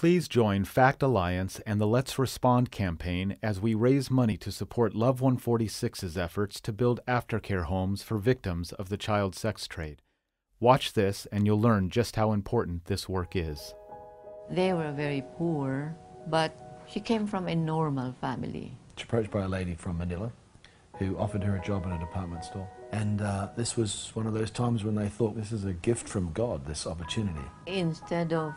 Please join FACT Alliance and the Let's Respond campaign as we raise money to support Love 146's efforts to build aftercare homes for victims of the child sex trade. Watch this and you'll learn just how important this work is. They were very poor, but she came from a normal family. She was approached by a lady from Manila who offered her a job in a department store. And this was one of those times when they thought this is a gift from God, this opportunity. Instead of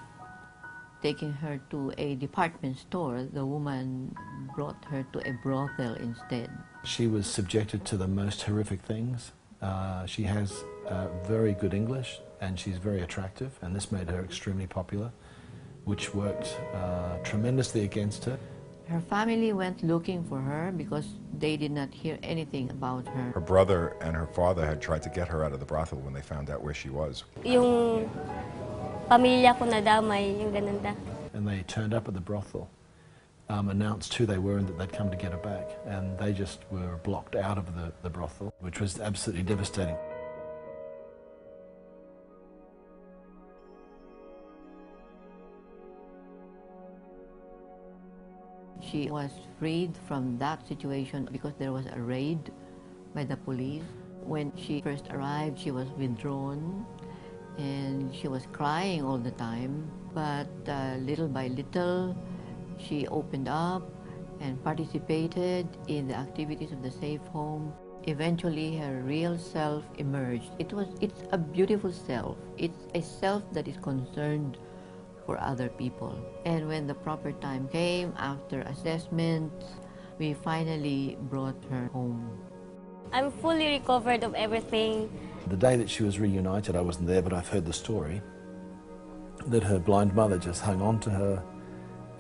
taking her to a department store, the woman brought her to a brothel instead. She was subjected to the most horrific things. She has very good English and she's very attractive, and this made her extremely popular, which worked tremendously against her. Her family went looking for her because they did not hear anything about her. Her brother and her father had tried to get her out of the brothel when they found out where she was. Yung pamilya ko nadamay, yung ganun da. And they turned up at the brothel, announced who they were and that they'd come to get her back, and they just were blocked out of the brothel, which was absolutely devastating. She was freed from that situation because there was a raid by the police. When she first arrived, she was withdrawn and she was crying all the time. But little by little, she opened up and participated in the activities of the safe home. Eventually, her real self emerged. It's a beautiful self. It's a self that is concerned for other people. And when the proper time came, after assessment, we finally brought her home. I'm fully recovered of everything. The day that she was reunited, I wasn't there, but I've heard the story, that her blind mother just hung on to her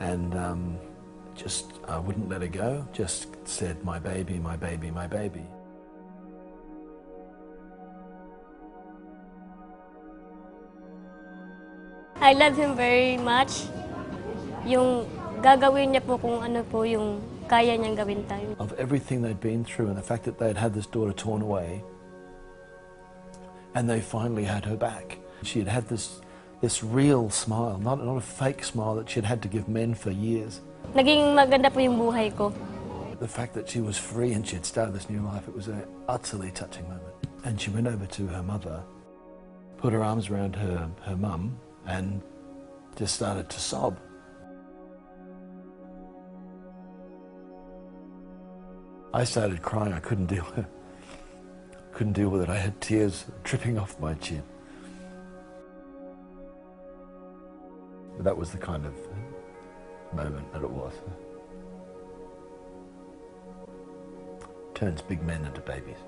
and just wouldn't let her go, just said, "My baby, my baby, my baby." I love him very much. Yung gagawin niya po kung ano po yung kaya niyang gawin tayo. Of everything they'd been through and the fact that they'd had this daughter torn away, and they finally had her back. She had had this real smile, not a fake smile that she'd had to give men for years. Naging maganda po yung buhay ko. The fact that she was free and she had started this new life, it was an utterly touching moment. And she went over to her mother, put her arms around her mum, and just started to sob. I started crying. I couldn't deal with it. I had tears dripping off my chin. But that was the kind of moment that it was. Turns big men into babies.